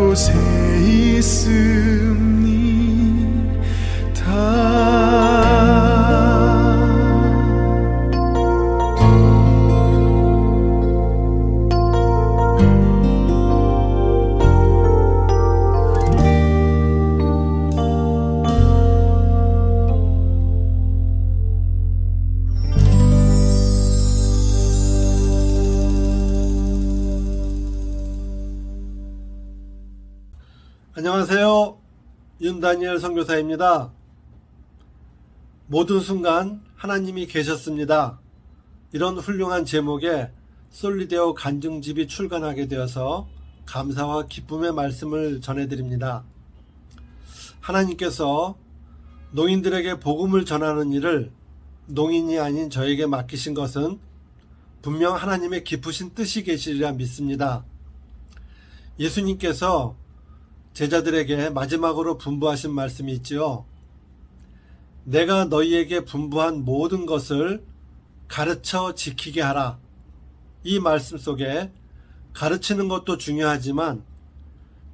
곳에 있습니다. 안녕하세요. 윤다니엘 선교사입니다. 모든 순간 하나님이 계셨습니다. 이런 훌륭한 제목의 솔리데오 간증집이 출간하게 되어서 감사와 기쁨의 말씀을 전해드립니다. 하나님께서 농인들에게 복음을 전하는 일을 농인이 아닌 저에게 맡기신 것은 분명 하나님의 깊으신 뜻이 계시리라 믿습니다. 예수님께서 제자들에게 마지막으로 분부하신 말씀이 있지요. 내가 너희에게 분부한 모든 것을 가르쳐 지키게 하라. 이 말씀 속에 가르치는 것도 중요하지만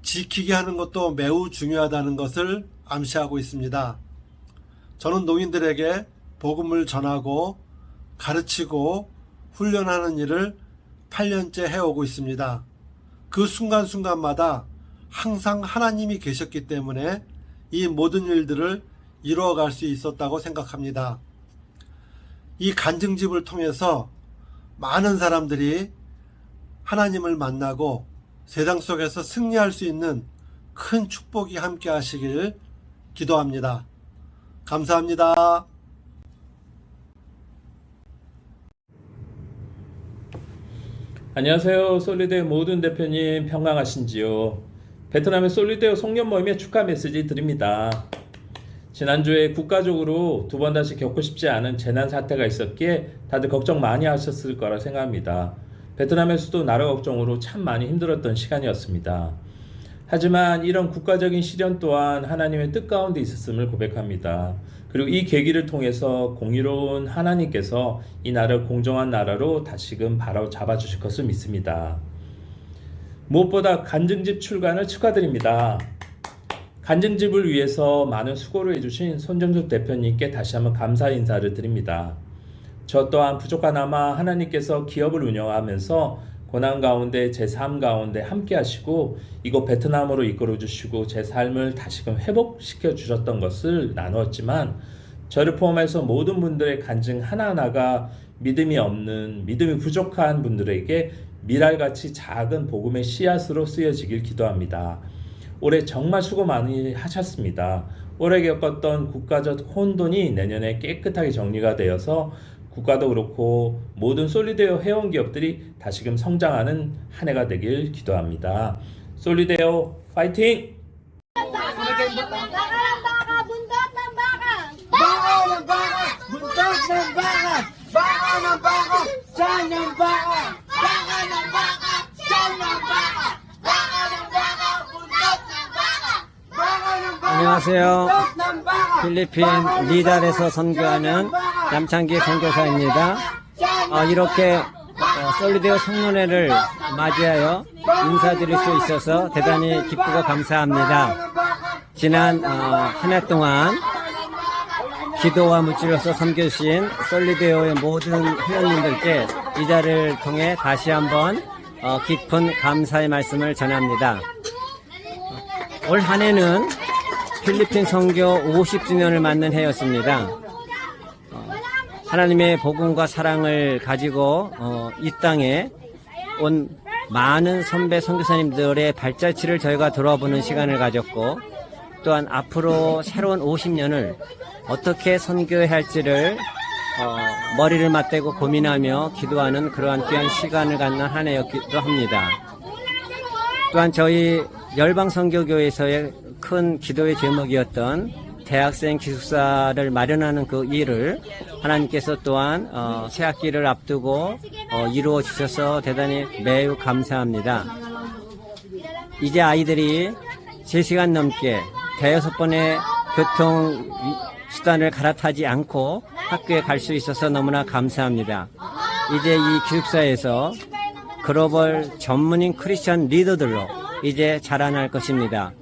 지키게 하는 것도 매우 중요하다는 것을 암시하고 있습니다. 저는 농인들에게 복음을 전하고 가르치고 훈련하는 일을 8년째 해오고 있습니다. 그 순간순간마다 항상 하나님이 계셨기 때문에 이 모든 일들을 이루어갈 수 있었다고 생각합니다. 이 간증집을 통해서 많은 사람들이 하나님을 만나고 세상 속에서 승리할 수 있는 큰 축복이 함께 하시길 기도합니다. 감사합니다. 안녕하세요. 솔리데오 모든 대표님 평강하신지요? 베트남의 솔리데오 송년 모임에 축하 메시지 드립니다. 지난주에 국가적으로 두 번 다시 겪고 싶지 않은 재난 사태가 있었기에 다들 걱정 많이 하셨을 거라 생각합니다. 베트남의 수도 나라 걱정으로 참 많이 힘들었던 시간이었습니다. 하지만 이런 국가적인 시련 또한 하나님의 뜻 가운데 있었음을 고백합니다. 그리고 이 계기를 통해서 공의로운 하나님께서 이 나라를 공정한 나라로 다시금 바로 잡아주실 것을 믿습니다. 무엇보다 간증집 출간을 축하드립니다. 간증집을 위해서 많은 수고를 해주신 손정숙 대표님께 다시 한번 감사 인사를 드립니다. 저 또한 부족하나마 하나님께서 기업을 운영하면서 고난 가운데 제 삶 가운데 함께 하시고 이곳 베트남으로 이끌어 주시고 제 삶을 다시금 회복시켜 주셨던 것을 나누었지만 저를 포함해서 모든 분들의 간증 하나하나가 믿음이 없는, 믿음이 부족한 분들에게 미랄같이 작은 복음의 씨앗으로 쓰여지길 기도합니다. 올해 정말 수고 많이 하셨습니다. 올해 겪었던 국가적 혼돈이 내년에 깨끗하게 정리가 되어서 국가도 그렇고 모든 솔리데오 회원 기업들이 다시금 성장하는 한 해가 되길 기도합니다. 솔리데오 파이팅! 안녕하세요. 필리핀 리달에서 선교하는 남창기 선교사입니다. 이렇게 솔리데오 송년회를 맞이하여 인사드릴 수 있어서 대단히 기쁘고 감사합니다. 지난 한 해 동안 기도와 물질로서 섬겨주신 솔리데오의 모든 회원님들께 이 자리를 통해 다시 한번 깊은 감사의 말씀을 전합니다. 올 한 해는 필리핀 선교 50주년을 맞는 해였습니다. 하나님의 복음과 사랑을 가지고 이 땅에 온 많은 선배 선교사님들의 발자취를 저희가 돌아보는 시간을 가졌고 또한 앞으로 새로운 50년을 어떻게 선교해야 할지를 머리를 맞대고 고민하며 기도하는 그러한 귀한 시간을 갖는 한 해였기도 합니다. 또한 저희 열방선교교회에서의 큰 기도의 제목이었던 대학생 기숙사를 마련하는 그 일을 하나님께서 또한 새 학기를 앞두고 이루어 주셔서 대단히 매우 감사합니다. 이제 아이들이 3시간 넘게 대여섯 번의 교통 수단을 갈아타지 않고 학교에 갈 수 있어서 너무나 감사합니다. 이제 이 기숙사에서 글로벌 전문인 크리스천 리더들로 이제 자라날 것입니다.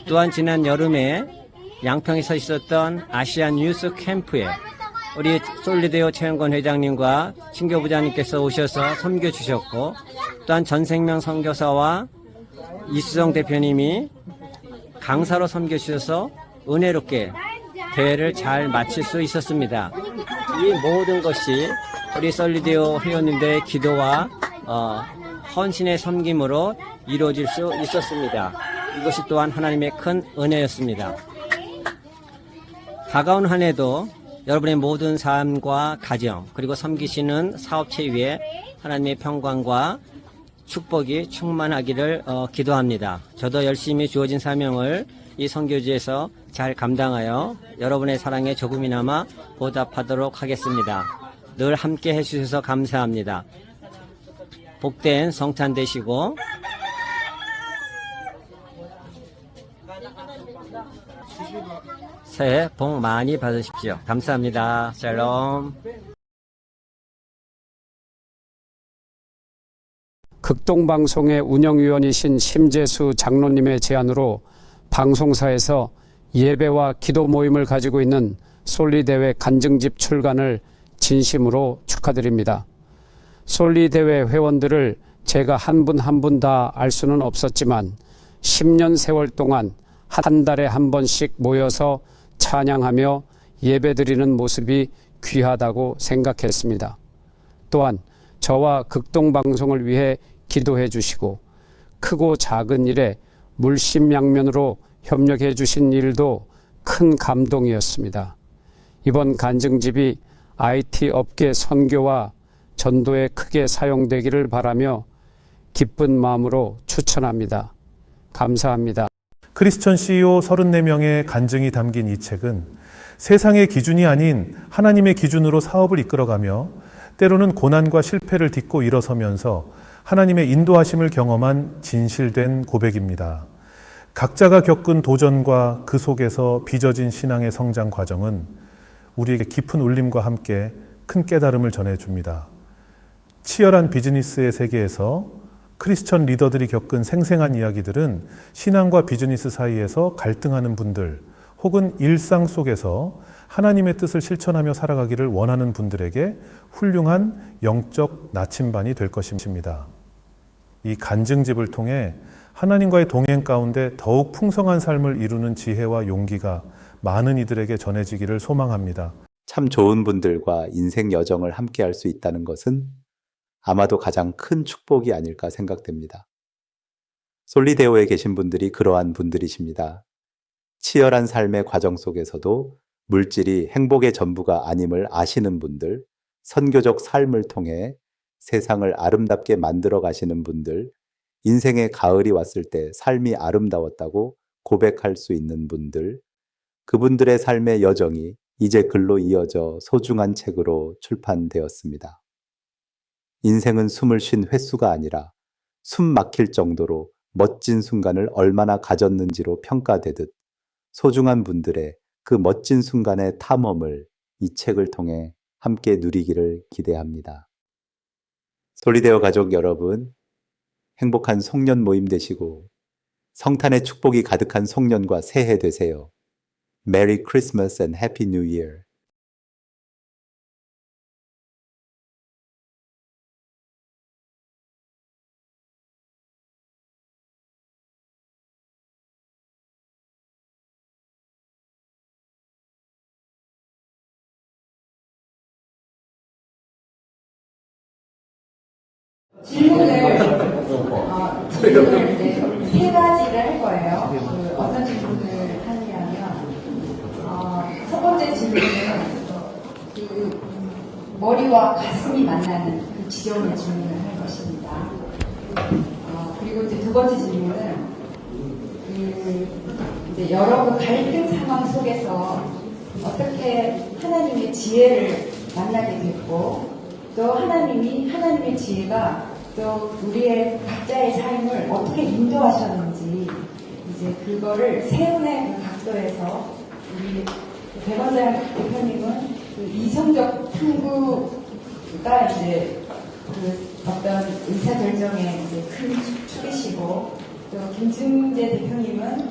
또한 지난 여름에 양평에서 있었던 아시안 뉴스 캠프에 우리 솔리데오 최영권 회장님과 신교부장님께서 오셔서 섬겨 주셨고, 또한 전생명 선교사와 이수정 대표님이 강사로 섬겨 주셔서 은혜롭게 대회를 잘 마칠 수 있었습니다. 이 모든 것이 우리 솔리데오 회원님들의 기도와 헌신의 섬김으로 이루어질 수 있었습니다. 이것이 또한 하나님의 큰 은혜였습니다. 다가온 한 해도 여러분의 모든 삶과 가정, 그리고 섬기시는 사업체 위에 하나님의 평강과 축복이 충만하기를 기도합니다. 저도 열심히 주어진 사명을 이 선교지에서 잘 감당하여 여러분의 사랑에 조금이나마 보답하도록 하겠습니다. 늘 함께 해주셔서 감사합니다. 복된 성탄 되시고 새해 복 많이 받으십시오. 감사합니다. 샬롬. 극동방송의 운영위원이신 심재수 장로님의 제안으로 방송사에서 예배와 기도 모임을 가지고 있는 솔리대회 간증집 출간을 진심으로 축하드립니다. 솔리대회 회원들을 제가 한 분 한 분 다 알 수는 없었지만 10년 세월 동안 한 달에 한 번씩 모여서 찬양하며 예배드리는 모습이 귀하다고 생각했습니다. 또한 저와 극동방송을 위해 기도해 주시고 크고 작은 일에 물심양면으로 협력해 주신 일도 큰 감동이었습니다. 이번 간증집이 IT 업계 선교와 전도에 크게 사용되기를 바라며 기쁜 마음으로 추천합니다. 감사합니다. 크리스천 CEO 34명의 간증이 담긴 이 책은 세상의 기준이 아닌 하나님의 기준으로 사업을 이끌어가며 때로는 고난과 실패를 딛고 일어서면서 하나님의 인도하심을 경험한 진실된 고백입니다. 각자가 겪은 도전과 그 속에서 빚어진 신앙의 성장 과정은 우리에게 깊은 울림과 함께 큰 깨달음을 전해줍니다. 치열한 비즈니스의 세계에서 크리스천 리더들이 겪은 생생한 이야기들은 신앙과 비즈니스 사이에서 갈등하는 분들, 혹은 일상 속에서 하나님의 뜻을 실천하며 살아가기를 원하는 분들에게 훌륭한 영적 나침반이 될 것입니다. 이 간증집을 통해 하나님과의 동행 가운데 더욱 풍성한 삶을 이루는 지혜와 용기가 많은 이들에게 전해지기를 소망합니다. 참 좋은 분들과 인생 여정을 함께 할 수 있다는 것은 아마도 가장 큰 축복이 아닐까 생각됩니다. 솔리데오에 계신 분들이 그러한 분들이십니다. 치열한 삶의 과정 속에서도 물질이 행복의 전부가 아님을 아시는 분들, 선교적 삶을 통해 세상을 아름답게 만들어 가시는 분들, 인생의 가을이 왔을 때 삶이 아름다웠다고 고백할 수 있는 분들, 그분들의 삶의 여정이 이제 글로 이어져 소중한 책으로 출판되었습니다. 인생은 숨을 쉰 횟수가 아니라 숨 막힐 정도로 멋진 순간을 얼마나 가졌는지로 평가되듯 소중한 분들의 그 멋진 순간의 탐험을 이 책을 통해 함께 누리기를 기대합니다. 솔리데오 가족 여러분, 행복한 송년 모임 되시고 성탄의 축복이 가득한 송년과 새해 되세요. Merry Christmas and Happy New Year. 질문을 이제 세 가지를 할 거예요. 어떤 질문을 하냐면, 첫 번째 질문은 그 머리와 가슴이 만나는 그 지점의 질문을 할 것입니다. 그리고 이제 두 번째 질문은 이제 여러 그 갈등 상황 속에서 어떻게 하나님의 지혜를 만나게 됐고, 또 하나님의 지혜가 또 우리의 각자의 삶을 어떻게 인도하셨는지, 이제 그거를 세운의 그 각도에서 우리 백원장 대표님은 그 이성적 탐구가 이제 그 어떤 의사결정의 이제 큰 축이시고, 또 김승재 대표님은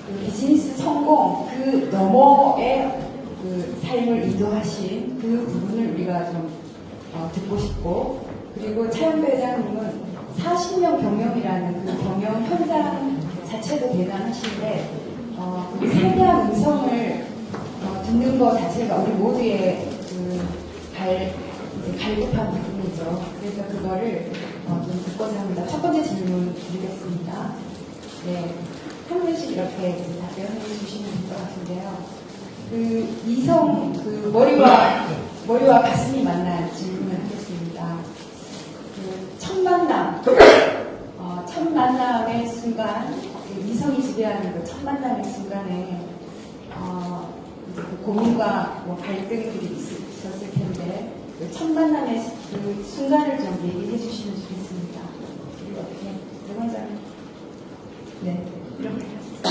그 비즈니스 성공 그 너머의 그 삶을 인도하신 그 부분을 우리가 좀 듣고 싶고, 그리고 차영배 회장님은 40년 경영이라는 그 경영 현장 자체도 대단하신데 그 세대한 음성을 듣는 것 자체가 우리 모두의 그 갈급한 부분이죠. 그래서 그거를 좀 듣고자 합니다. 첫 번째 질문 드리겠습니다. 네, 한 분씩 이렇게 답변해 주시면 될 것 같은데요. 그 이성, 그 머리와 가슴이 만난 질문을 하겠습니다. 그 첫 만남, 첫 만남의 순간, 그 이성이 지배하는 그 첫 만남의 순간에 이제 그 고민과 뭐 갈등들이 있었을 텐데, 그 첫 만남의 그 순간을 좀 얘기해 주시면 좋겠습니다. 그리고 어떻게, 대원장님. 네, 이렇게 하겠습니다.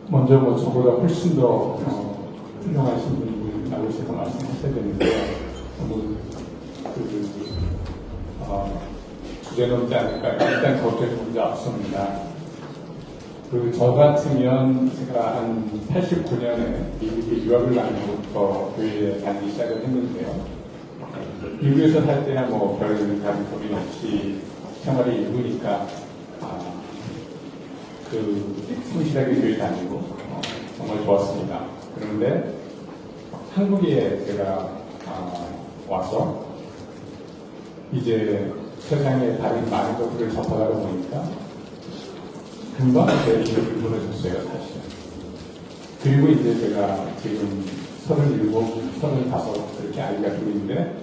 먼저 저보다 훨씬 더 훌륭하신 분이 나오셔서 말씀하셔야 되는데 너무 주제 넘지 않을까. 일단 저부터 문제 없습니다. 저 같으면 제가 한 89년에 미국에 유학을 가면서부터 교회에 다니기 시작을 했는데요. 미국에서 살 때야 뭐 별 다른 고민 없이 생활이 일부니까 성실하게 교회 다니고 정말 좋았습니다. 그런데 한국에 제가 와서 이제 세상에 다른 많은 것들을 접하다 보니까 금방 제 기억이 무너졌어요, 사실. 그리고 이제 제가 지금 37, 35 그렇게 아이가 둘인데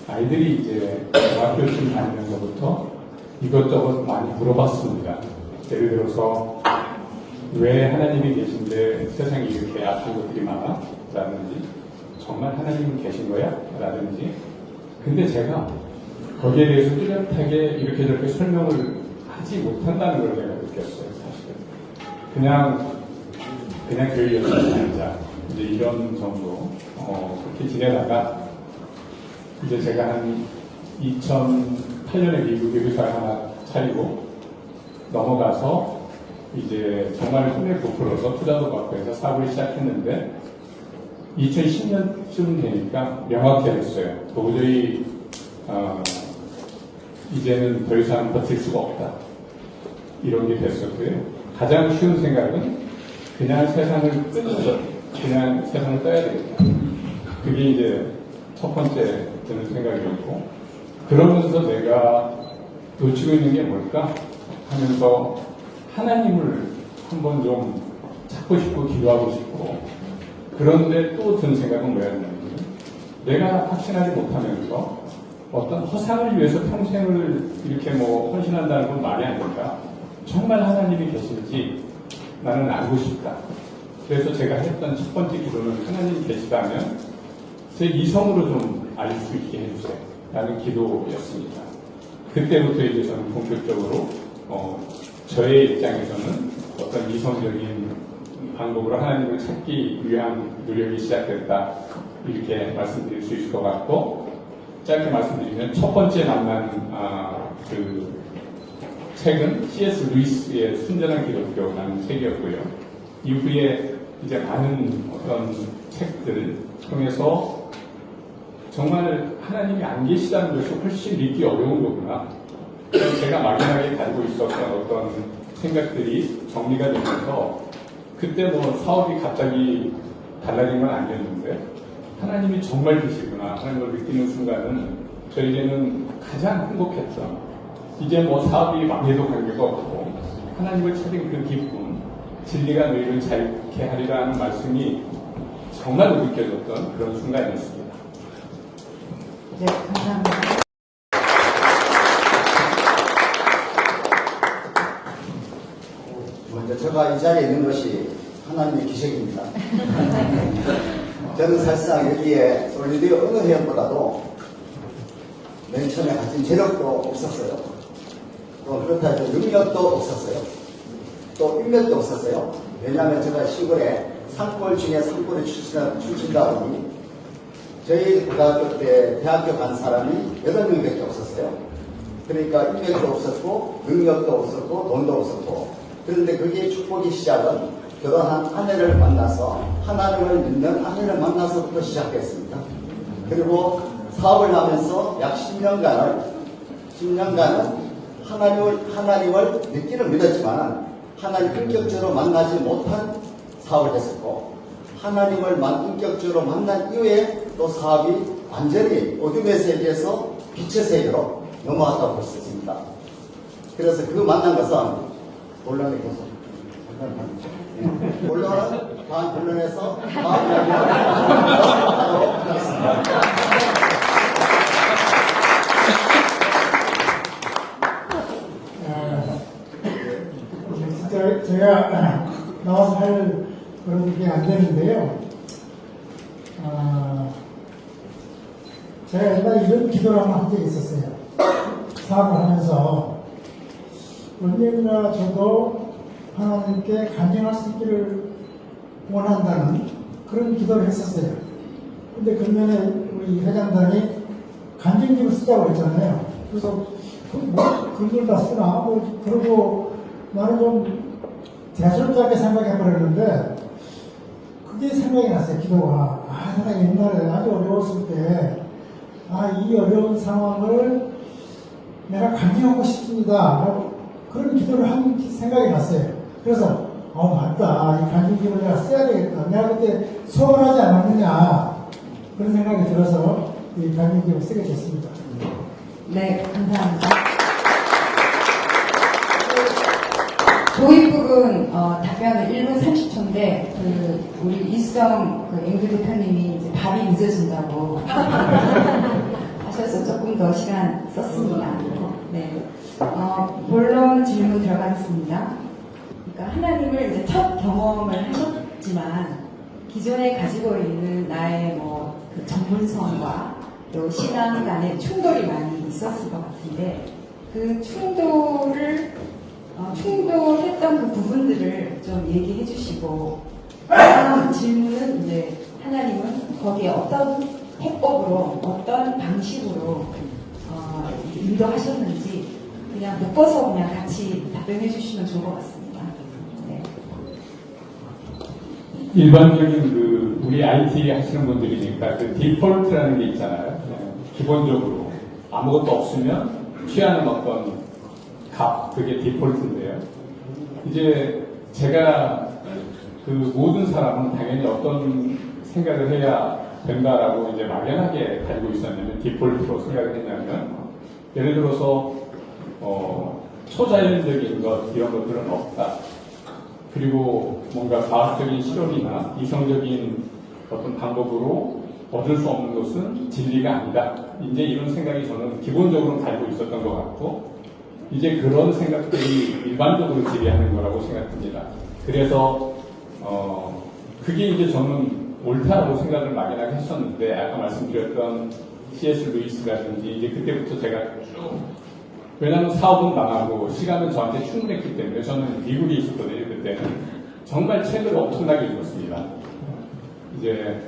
아이들이 이제 중학교쯤 다니면서부터 이것저것 많이 물어봤습니다. 예를 들어서 왜 하나님이 계신데 세상에 이렇게 아픈 것들이 많아? 라든지 정말 하나님이 계신 거야? 라든지. 근데 제가 거기에 대해서 뚜렷하게 이렇게 저렇게 설명을 하지 못한다는 걸 내가 느꼈어요, 사실은. 그냥 교회 열심히 다니자. 이제 이런 정도 그렇게 지내다가 이제 제가 한 2008년에 미국에 회사를 하나 차리고 넘어가서 이제 정말 손에 부풀어서 투자도 받고 해서 사업을 시작했는데 2010년쯤 되니까 명확히 했어요. 도저히 이제는 더 이상 버틸 수가 없다. 이런 게 됐었고요. 가장 쉬운 생각은 그냥 세상을 끊어서 그냥 세상을 떠야 되겠다. 그게 이제 첫 번째 드는 생각이었고, 그러면서 내가 놓치고 있는 게 뭘까 하면서 하나님을 한번 좀 찾고 싶고 기도하고 싶고, 그런데 또 든 생각은 뭐였냐면 내가 확신하지 못하면서 어떤 허상을 위해서 평생을 이렇게 헌신한다는 건 말이 안 된다. 정말 하나님이 계신지 나는 알고 싶다. 그래서 제가 했던 첫 번째 기도는 하나님 계시다면 제 이성으로 좀 알 수 있게 해주세요. 라는 기도였습니다. 그때부터 이제 저는 본격적으로 저의 입장에서는 어떤 이성적인 방법으로 하나님을 찾기 위한 노력이 시작됐다. 이렇게 말씀드릴 수 있을 것 같고, 짧게 말씀드리면 첫 번째 만난 그 책은 C.S. 루이스의 순전한 기독교라는 책이었고요. 이후에 이제 많은 어떤 책들을 통해서 정말 하나님이 안 계시다는 것이 훨씬 믿기 어려운 거구나. 제가 막연하게 가지고 있었던 어떤 생각들이 정리가 되면서 그때 사업이 갑자기 달라진 건 아니었는데 하나님이 정말 계시구나 하는 걸 느끼는 순간은 저에게는 가장 행복했죠. 이제 사업이 망해도 관계가 없고 하나님을 찾은 그 기쁨, 진리가 너희를 자유케 하리라 하는 말씀이 정말로 느껴졌던 그런 순간이었습니다. 네, 감사합니다. 먼저 제가 이 자리에 있는 것이 하나님의 기적입니다. 저는 사실상 여기에 솔리데오 어느 회원보다도 맨 처음에 가진 재력도 없었어요. 또 그렇다 해서 능력도 없었어요. 또 인맥도 없었어요. 왜냐하면 제가 시골에 산골 중에 산골에 출신다 보니 저희 고등학교 때 대학교 간 사람이 8명밖에 없었어요. 그러니까 인맥도 없었고 능력도 없었고 돈도 없었고, 그런데 그게 축복의 시작은 결혼한 아내를 만나서 하나님을 믿는 아내를 만나서부터 시작했습니다. 그리고 사업을 하면서 약 10년간은 하나님을 믿기는 믿었지만 하나님 인격적으로 만나지 못한 사업을 했었고, 하나님을 인격적으로 만난 이후에 또 사업이 완전히 어둠의 세계에서 빛의 세계로 넘어갔다고 볼 수 있습니다. 그래서 그 만난 것은 본론에 계속 본론은 다음 본론에서 다음 이야기를 하도록 하겠습니다. 진짜 제가 나와서 할 그런 게 안 되는데요. 제가 옛날에 이런 기도를 한 적이 있었어요. 사업을 하면서 언젠가 저도 하나님께 간증할 수 있기를 원한다는 그런 기도를 했었어요. 근데 그러면에 우리 회장단이 간증집을 쓰자고 했잖아요. 그래서 글들 다 쓰나? 그러고 나는 좀 대수롭게 생각해버렸는데, 그게 생각이 났어요, 기도가. 내가 옛날에 아주 어려웠을 때, 이 어려운 상황을 내가 간증하고 싶습니다. 그런 기도를 한 생각이 났어요. 그래서, 맞다. 이 간증집을 내가 써야 되겠다. 내가 그때 소원하지 않았느냐. 그런 생각이 들어서 이 간증집을 쓰게 됐습니다. 네, 감사합니다. 도입부분 답변은 1분 30초인데 우리 이수정 앵두 대표님이 이제 답이 늦어진다고 하셔서 조금 더 시간 썼습니다. 네, 본론 질문 들어가겠습니다. 그러니까 하나님을 이제 첫 경험을 하셨지만 기존에 가지고 있는 나의 그 전문성과 또 신앙 간의 충돌이 많이 있었을 것 같은데, 그 충돌했던 그 부분들을 좀 얘기해 주시고, 다음 질문은 이제 하나님은 거기에 어떤 해법으로, 어떤 방식으로 인도하셨는지 그냥 묶어서 그냥 같이 답변해 주시면 좋을 것 같습니다. 네. 일반적인 우리 IT 하시는 분들이니까 디폴트라는 게 있잖아요. 기본적으로 아무것도 없으면 취하는 어떤 값, 그게 디폴트인데요. 이제 제가 모든 사람은 당연히 어떤 생각을 해야 된다라고 이제 막연하게 가지고 있었냐면, 디폴트로 생각을 했냐면, 예를 들어서 초자연적인 것 이런 것들은 없다. 그리고 뭔가 과학적인 실험이나 이성적인 어떤 방법으로 얻을 수 없는 것은 진리가 아니다. 이제 이런 생각이 저는 기본적으로 가지고 있었던 것 같고, 이제 그런 생각들이 일반적으로 지배하는 거라고 생각합니다. 그래서 그게 이제 저는 옳다라고 생각을 막연하게 했었는데, 아까 말씀드렸던 C.S. 루이스라든지 이제 그때부터 제가 쭉, 왜냐하면 사업은 망하고 시간은 저한테 충분했기 때문에, 저는 미국에 있었거든요. 그때는 정말 책을 엄청나게 읽었습니다. 이제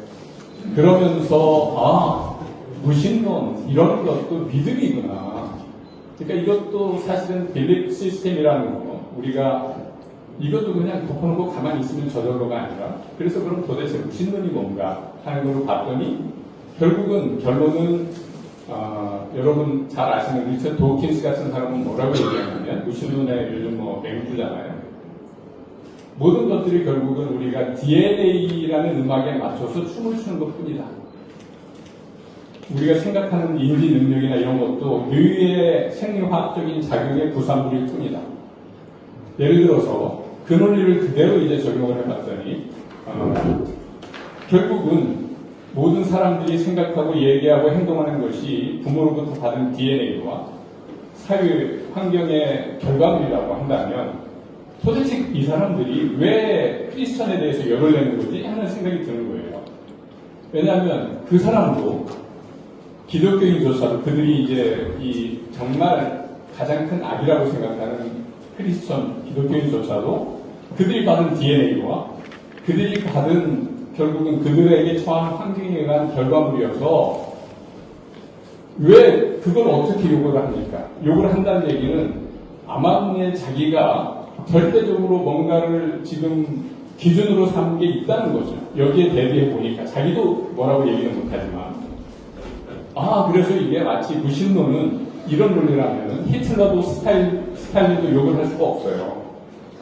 그러면서 무신론 이런 것도 믿음이구나. 그러니까 이것도 사실은 빌립 시스템이라는 거, 우리가 이것도 그냥 덮어놓고 가만히 있으면 저절로가 아니라, 그래서 그럼 도대체 무신론이 뭔가 하는 걸로 봤더니, 결론은 여러분 잘 아시는 리처드 도킨스 같은 사람은 뭐라고 얘기하냐면, 무신론의 요즘 맹주잖아요. 모든 것들이 결국은 우리가 DNA라는 음악에 맞춰서 춤을 추는 것 뿐이다. 우리가 생각하는 인지 능력이나 이런 것도 뇌의 생리화학적인 작용의 부산물일 뿐이다. 예를 들어서 그 논리를 그대로 이제 적용을 해봤더니 결국은 모든 사람들이 생각하고 얘기하고 행동하는 것이 부모로부터 받은 DNA와 사회 환경의 결과물이라고 한다면, 도대체 이 사람들이 왜 크리스천에 대해서 열을 내는 거지 하는 생각이 드는 거예요. 왜냐하면 그 사람도 기독교인조차도, 그들이 이제 이 정말 가장 큰 악이라고 생각하는 크리스천 기독교인조차도 그들이 받은 DNA와 그들이 받은 결국은 그들에게 처한 환경에 의한 결과물이어서 왜 그걸 어떻게 요구를 합니까? 요구를 한다는 얘기는 아마 자기가 절대적으로 뭔가를 지금 기준으로 삼은 게 있다는 거죠. 여기에 대비해 보니까 자기도 뭐라고 얘기는 못하지만 그래서 이게 마치 무신론은 이런 논리라면은 히틀러도 스탈린도 욕을 할 수가 없어요.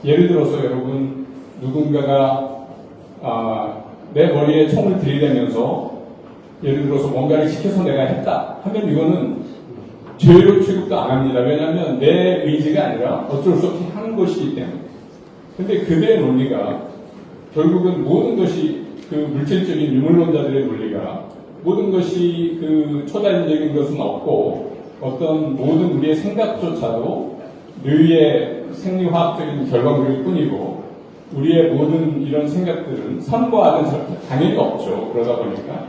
예를 들어서 여러분 누군가가 내 머리에 총을 들이대면서 예를 들어서 뭔가를 시켜서 내가 했다 하면 이거는 죄로 취급도 안 합니다. 왜냐하면 내 의지가 아니라 어쩔 수 없이 한 것이기 때문에. 근데 그들의 논리가 결국은 모든 것이 그 물질적인 유물론자들의 논리가 모든 것이 그 초자연적인 것은 없고 어떤 모든 우리의 생각조차도 뇌의 생리화학적인 결과물일 뿐이고 우리의 모든 이런 생각들은 선과 악은 당연히 없죠. 그러다 보니까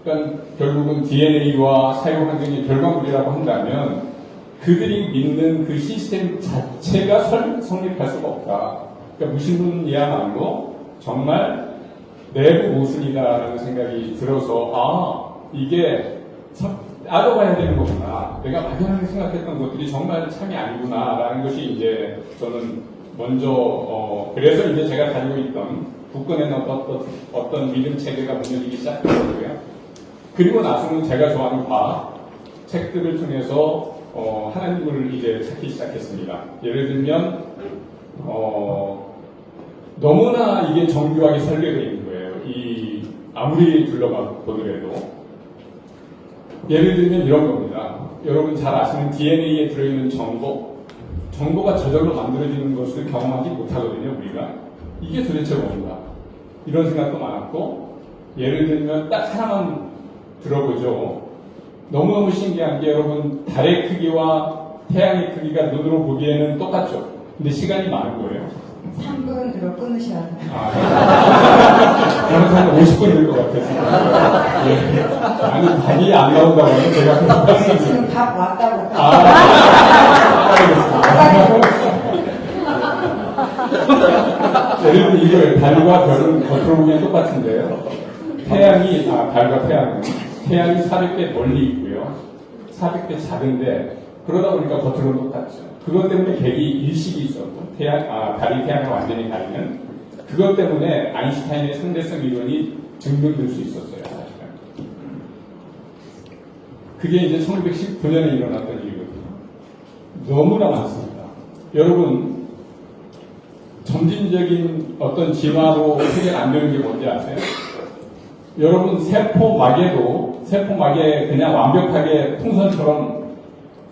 그러니까 결국은 DNA와 사유 환경의 결과물이라고 한다면 그들이 믿는 그 시스템 자체가 성립할 수가 없다. 그러니까 무신론이야말로 정말 내부 모순이다라는 생각이 들어서 이게 알아봐야 되는 거구나. 내가 막연하게 생각했던 것들이 정말 참이 아니구나라는 것이 이제 저는 먼저 그래서 이제 제가 가지고 있던 국권에 어떤 믿음 체계가 무너지기 시작했고요. 그리고 나서는 제가 좋아하는 과학 책들을 통해서 하나님을 이제 찾기 시작했습니다. 예를 들면 너무나 이게 정교하게 설계되어 있는 거예요. 아무리 둘러봐 보더라도 예를 들면 이런 겁니다. 여러분 잘 아시는 DNA에 들어있는 정보가 저절로 만들어지는 것을 경험하지 못하거든요. 우리가 이게 도대체 뭔가 이런 생각도 많았고 예를 들면 딱 하나만 들어보죠. 너무너무 신기한 게 여러분 달의 크기와 태양의 크기가 눈으로 보기에는 똑같죠. 근데 시간이 많은 거예요. 3분으로 끊으셔야 돼요. 저는 한 50분일 것 같아서. 예. 아니, 답이 안 나온다고 하면 제가. 네, 지금 답 왔다고. 예를 들면 이거예요. 달과 별은 겉으로 보기엔 똑같은데요. 달과 태양이 400배 멀리 있고요. 400배 작은데, 그러다 보니까 겉으로는 똑같죠. 그것 때문에 객이 일식이 있었고, 달이 태양을 완전히 가리는, 그것 때문에 아인슈타인의 상대성 이론이 증명될 수 있었어요, 사실은. 그게 이제 1919년에 일어났던 일이거든요. 너무나 많습니다. 여러분, 점진적인 어떤 진화로 해결 안 되는 게 뭔지 아세요? 여러분, 세포막에 그냥 완벽하게 풍선처럼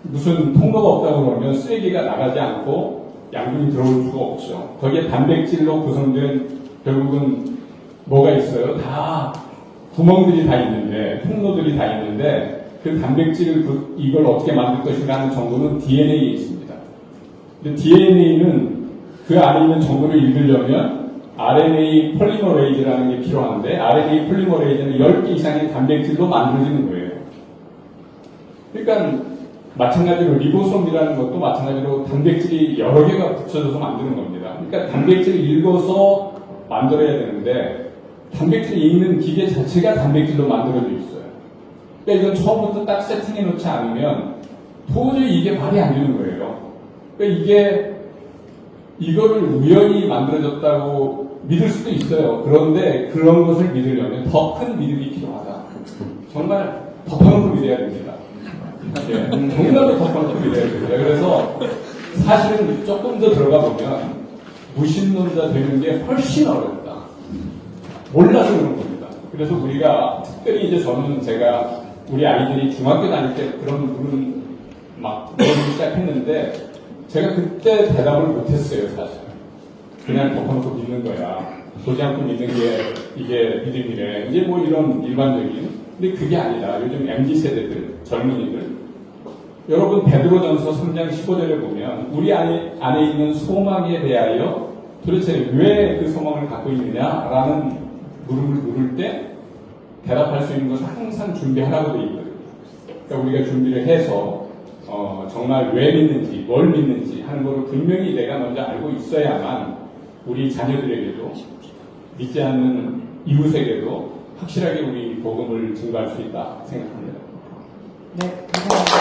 무슨 통로가 없다고 그러면 쓰레기가 나가지 않고 양분이 들어올 수가 없죠. 거기에 단백질로 구성된 결국은 뭐가 있어요? 다 구멍들이 다 있는데, 통로들이 다 있는데 그 단백질을 이걸 어떻게 만들 것인가 하는 정보는 DNA에 있습니다. 근데 DNA는 그 안에 있는 정보를 읽으려면 RNA 폴리머레이즈라는 게 필요한데 RNA 폴리머레이즈는 10개 이상의 단백질로 만들어지는 거예요. 그러니까 마찬가지로 리보솜이라는 것도 마찬가지로 단백질이 여러 개가 붙여져서 만드는 겁니다. 그러니까 단백질을 읽어서 만들어야 되는데 단백질이 읽는 기계 자체가 단백질로 만들어져 있어요. 그러니까 이건 처음부터 딱 세팅해 놓지 않으면 도저히 이게 말이 안 되는 거예요. 그러니까 이거를 우연히 만들어졌다고 믿을 수도 있어요. 그런데 그런 것을 믿으려면 더 큰 믿음이 필요하다. 정말 덮어놓고 믿어야 됩니다. 예, 정말로 덮어놓고 믿어야 됩니다. 그래서 사실은 조금 더 들어가 보면 무신론자 되는 게 훨씬 어렵다. 몰라서 그런 겁니다. 그래서 우리가 특별히 이제 제가 우리 아이들이 중학교 다닐 때 그런 부분 막 배우기 시작했는데 제가 그때 대답을 못했어요, 사실. 그냥 덮어놓고 믿는 거야. 보지 않고 믿는 게 이게 믿음이래. 이제 뭐 이런 일반적인. 근데 그게 아니라 요즘 MZ세대들, 젊은이들. 여러분 베드로전서 3장 15절에 보면 우리 안에 있는 소망에 대하여 도대체 왜 그 소망을 갖고 있느냐라는 물음을 물을 때 대답할 수 있는 것은 항상 준비하라고 되어 있거든요. 그러니까 우리가 준비를 해서 정말 왜 믿는지, 뭘 믿는지 하는 것을 분명히 내가 먼저 알고 있어야만 우리 자녀들에게도 믿지 않는 이웃에게도 확실하게 우리 복음을 증거할 수 있다 생각합니다. 네, 감사합니다.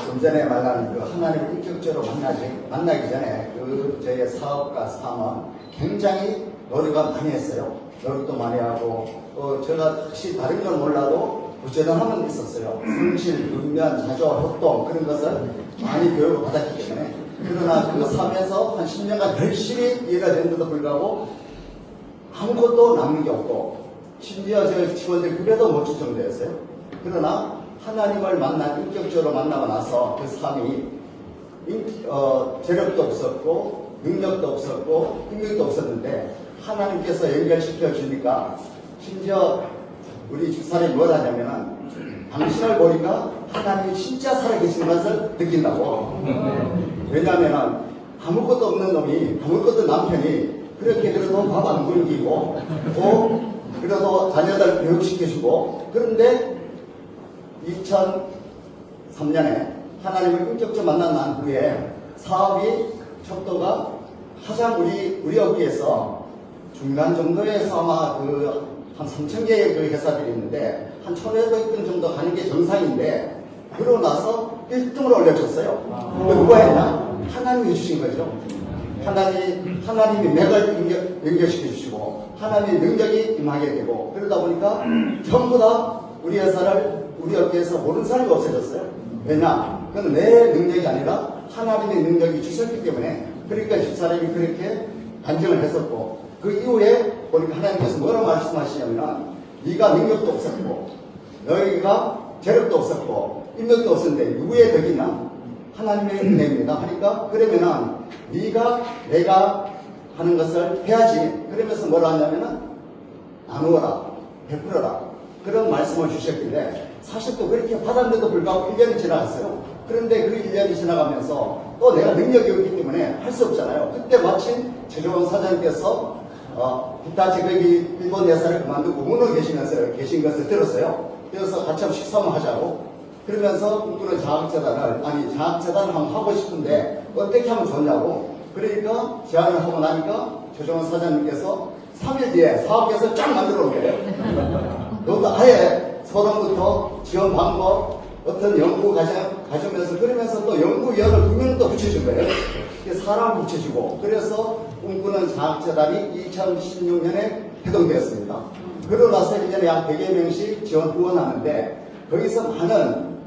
좀 전에 말한 그 하나님을 인격적으로 만나기 전에 그 저희의 사업과 삶은 굉장히 노력을 많이 했어요. 노력도 많이 하고 제가 혹시 다른 건 몰라도 부재단함은 있었어요. 성실, 근면, 자조, 협동 그런 것을 많이 교육을 받았기 때문에 그러나 그 삶에서 한 10년간 열심히 일을 했는데도 불구하고 아무것도 남는 게 없고 심지어 저희 직원들 급여도 못 줄 정도였어요. 그러나 하나님을 인격적으로 만나고 나서 그 삶이 재력도 없었고 능력도 없었고 힘력도 없었는데 하나님께서 연결시켜 주니까 심지어 우리 집사람이 뭘 하냐면은 당신을 보니까 하나님이 진짜 살아계신 것을 느낀다고. 왜냐하면은 아무것도 없는 놈이 아무것도 남편이 그렇게 그래도 밥 안 굶기고 그래도 자녀들 교육시켜주고 그런데 2003년에 하나님을 인격적으로 만난 후에 사업이 척도가 가장 우리 업계에서 중간 정도에서 아마 한 3,000개의 그 회사들이 있는데 한 1,500등 정도 가는 게 정상인데 그러고 나서 1등으로 올려줬어요. 누가 했나? 하나님이 해주신 거죠. 하나님이 맥을 연결시켜 주시고 하나님의 능력이 임하게 되고 그러다 보니까 전부 다 우리 회사를 우리 업계에서 모르는 사람이 없어졌어요. 왜냐? 그건 내 능력이 아니라 하나님의 능력이 주셨기 때문에 그러니까 집사람이 그렇게 간증을 했었고 그 이후에 보니까 하나님께서 뭐라고 말씀하시냐면 네가 능력도 없었고 너희가 재력도 없었고 인력도 없었는데 누구의 덕이냐? 하나님의 은혜입니다 하니까 그러면은 네가 내가 하는 것을 해야지. 그러면서 뭐라 하냐면은 나누어라 베풀어라 그런 말씀을 주셨길래 사실 또 그렇게 받았는데도 불구하고 1년이 지나갔어요. 그런데 그 1년이 지나가면서 또 내가 능력이 없기 때문에 할 수 없잖아요. 그때 마침 최종원 사장님께서 히타치 거기 일본 회사를 그만두고 문으로 계신 것을 들었어요. 그래서 같이 한번 식사만 하자고. 그러면서 꿈꾸는 자학재단을 한번 하고 싶은데 어떻게 하면 좋냐고. 그러니까 제안을 하고 나니까 최종원 사장님께서 3일 뒤에 사업계획서 쫙 만들어 온 거예요. 그것도 아예 서론부터 지원 방법, 어떤 연구 가져면서 그러면서 또 연구위원을 2명 또 붙여준 거예요. 사람을 붙여주고 그래서 꿈꾸는 자학재단이 2016년에 해동되었습니다. 그러고 나서 1년에 약 100여 명씩 지원 후원하는데 거기서 많은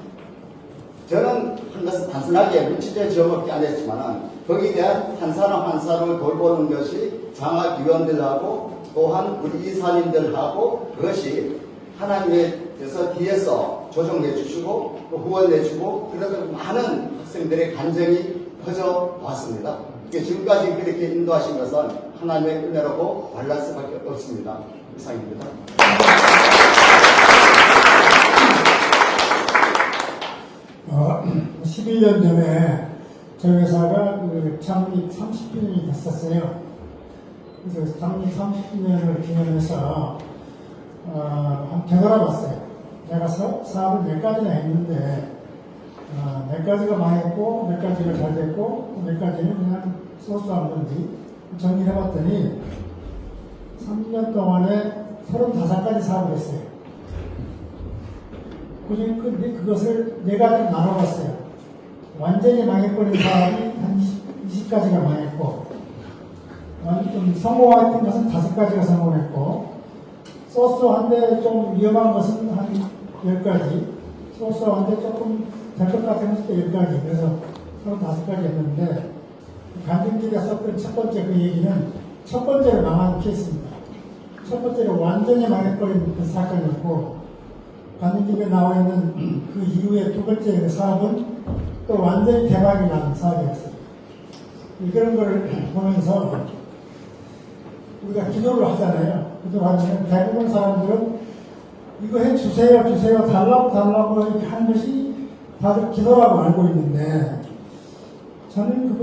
저는 한 것은 단순하게 물질적 지원밖에 안 했지만 거기에 대한 한 사람 한 사람을 돌보는 것이 장학위원들하고 또한 우리 이사님들하고 그것이 하나님께서 뒤에서 조정해 주시고 또 후원해 주고 그래서 많은 학생들의 간증이 퍼져 왔습니다. 지금까지 그렇게 인도하신 것은 하나님의 은혜라고 말할 수밖에 없습니다. 이상입니다. 11년 전에 저희 회사가 창립 30주년이 됐었어요. 그래서 창립 30주년을 기념해서 되돌아봤어요. 내가 사업을 몇 가지나 했는데 몇 가지가 망했고 몇 가지가 잘 됐고 몇 가지는 그냥 소소한 건지 정리를 해봤더니 3년 동안에 35가지 사업을 했어요. 근데 그것을 4가지로 나눠봤어요. 완전히 망해버린 사업이 한 20가지가 망했고 좀 성공했던 것은 5가지가 성공했고 소소한데 좀 위험한 것은 한 10가지 소소한데 조금 될 것 같은 것도 10가지 그래서 35가지였는데 간증집에 썼던 첫 번째 그 얘기는 첫 번째로 망한 케이스입니다. 첫 번째로 완전히 망해버린 그 사건이었고 간증집에 나와 있는 그 이후에 두 번째 그 사업은 또 완전히 대박이 난 사업이었어요. 이런 걸 보면서 우리가 기도를 하잖아요. 기도를 하면 대부분 사람들은 이거 해주세요, 달라고 이렇게 하는 것이 다들 기도라고 알고 있는데 저는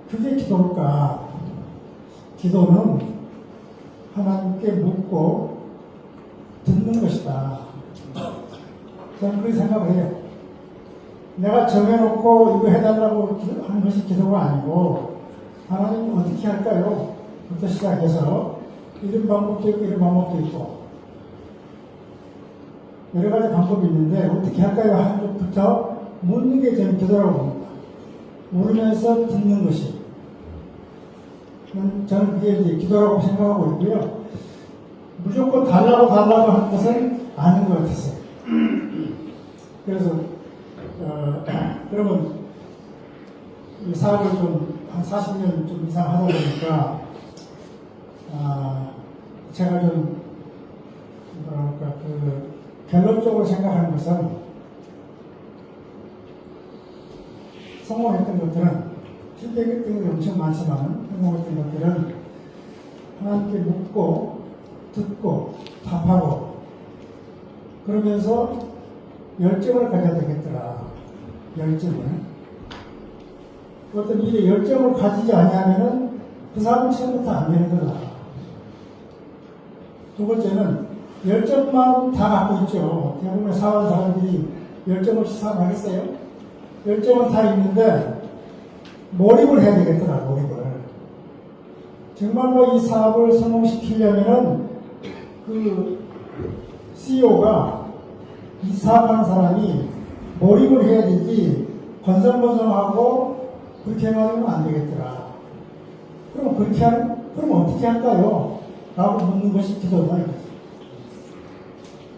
그게 기도일까? 기도는 하나님께 묻고 듣는 것이다. 저는 그렇게 생각을 해요. 내가 정해놓고 이거 해달라고 하는 것이 기도가 아니고 하나님 어떻게 할까요? 부터 시작해서 이런 방법도 있고 이런 방법도 있고 여러 가지 방법이 있는데 어떻게 할까요? 하는 것부터 묻는 게 저는 기도라고 봅니다. 물으면서 듣는 것이 저는 그게 이제 기도라고 생각하고 있고요. 무조건 달라고 하는 것은 아닌 것 같았어요. 그래서 그러면 이 사업을 좀 한 40년 좀 이상 하다 보니까 제가 좀 뭐랄까 결론적으로 생각하는 것은 성공했던 것들은 실패했던 것이 엄청 많지만 성공했던 것들은 하나님께 묻고 듣고 답하고 그러면서 열정을 가져야 되겠더라. 열정을. 어떤 일에 열정을 가지지 않으면은 그 사람은 처음부터 안 되는 거다. 두 번째는 열정만 다 갖고 있죠. 대부분의 사원 사람들이 열정 없이 사업하겠어요? 열정은 다 있는데 몰입을 해야 되겠더라. 몰입을. 정말로 이 사업을 성공시키려면은 그 CEO가 이 사업하는 사람이 몰입을 해야 되지 건성건성하고 그렇게 해가지고는 안 되겠더라. 그럼 그럼 어떻게 할까요? 라고 묻는 것이 기도다.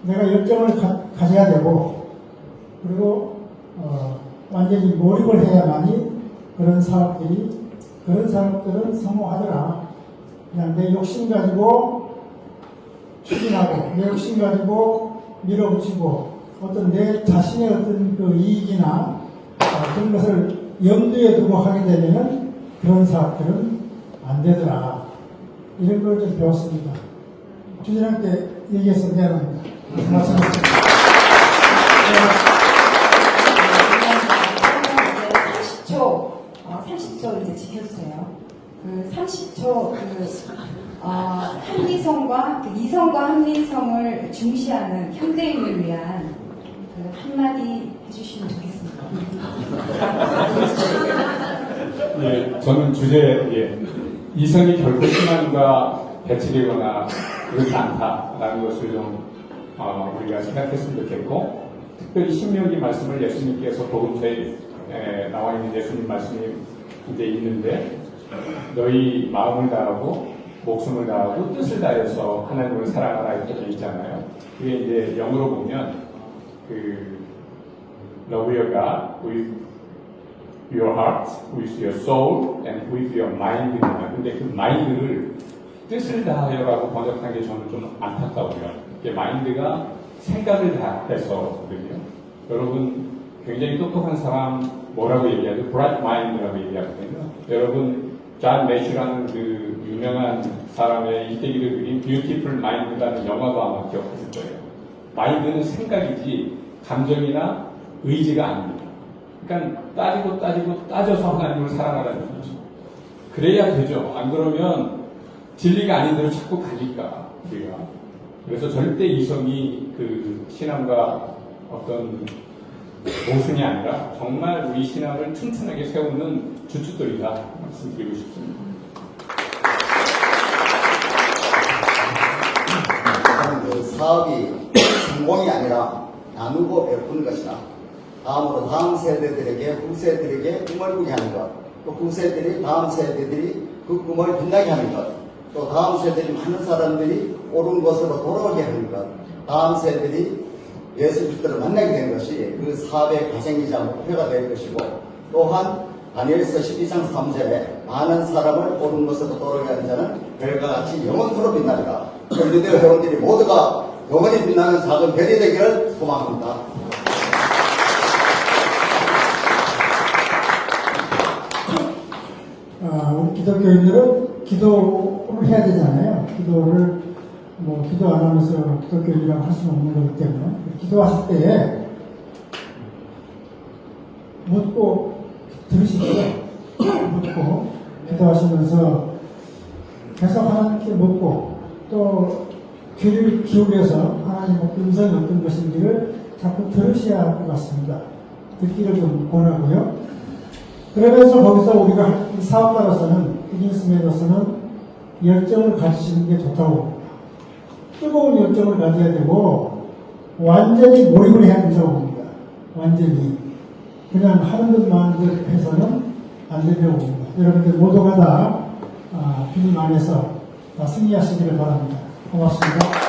내가 열정을 가져야 되고 그리고 완전히 몰입을 해야만이 그런 사업들은 성공하더라. 그냥 내 욕심 가지고 추진하고 내 욕심 가지고 밀어붙이고 어떤 내 자신의 어떤 그 이익이나 그런 것을 염두에 두고 하게 되면은 그런 사업들은 안 되더라. 이런 걸 좀 배웠습니다. 주진한테 얘기해서 미안합니다. 말씀하셨습니다. 30초 이제 지켜주세요. 그 30초 합리성과 이성과 합리성을 중시하는 현대인을 위한 한마디 해주시면 좋겠습니다. 예, 저는 이성이 결코 신앙과 배치되거나 그렇지 않다라는 것을 좀 우리가 생각했으면 좋겠고, 특별히 신명기 말씀을 예수님께서 복음서에 나와 있는 예수님 말씀이 이제 있는데, 너희 마음을 다하고 목숨을 다하고 뜻을 다해서 하나님을 사랑하라 이렇게 있잖아요. 그게 이제 영어로 보면 love your God with your heart, with your soul, and with your mind. 근데 그 마인드를 뜻을 다하여라고 번역한 게 저는 좀 안타까워요. 이게 마인드가 생각을 다해서거든요. 여러분 굉장히 똑똑한 사람 뭐라고 얘기하죠? bright mind라고 얘기하거든요. 여러분 존 매슈라는 그 유명한 사람의 일대기를 그린 beautiful mind라는 영화도 아마 기억하실 거예요. 마인드는 생각이지 감정이나 의지가 아닙니다. 그러니까 따져서 하나님을 사랑하라는 거죠. 그래야 되죠. 안 그러면 진리가 아닌 대로 자꾸 가니까 우리가. 그래서 절대 이성이 그 신앙과 어떤 모순이 아니라 정말 우리 신앙을 튼튼하게 세우는 주춧돌이다 말씀드리고 싶습니다. 그 사업이 성공이 아니라 나누고 베푸는 것이다. 다음으로 다음 세대들에게 후세들에게 꿈을 꾸게 하는 것, 또 후세들이 다음 세대들이 그 꿈을 빛나게 하는 것, 또 다음 세대들이 많은 사람들이 옳은 곳으로 돌아오게 하는 것, 다음 세대들이 예수 그리스도를 만나게 되는 것이 그 사업의 과정이자 목표가 될 것이고, 또한 다니엘서 12장 3절에 많은 사람을 옳은 곳으로 돌아오게 하는 자는 별과 같이 영원토록 빛나리라. 설리대오 회원들이 모두가 영원히 빛나는 작은 별이 되기를 소망합니다. 우리 기독교인들은 기도를 해야 되잖아요. 기도를 기도 안 하면서 기독교인이라고 할 수는 없는 거기 때문에 기도하실 때에 묻고 들으십시오. 묻고 기도하시면서 계속 하나님께 묻고 또 귀를 기울여서 하나님의 음성이 어떤 것인지를 자꾸 들으셔야 할 것 같습니다. 듣기를 좀 권하고요. 그러면서 거기서 우리가 사업가로서는 비즈니스맨으로서는 열정을 가지시는 게 좋다고 봅니다. 뜨거운 열정을 가져야 되고 완전히 몰입을 해야 된다고 봅니다. 완전히. 그냥 하는 것만 해서는 안 된다고 봅니다. 여러분들 모두가 다 주님 안에서 다 승리하시기를 바랍니다. 고맙습니다.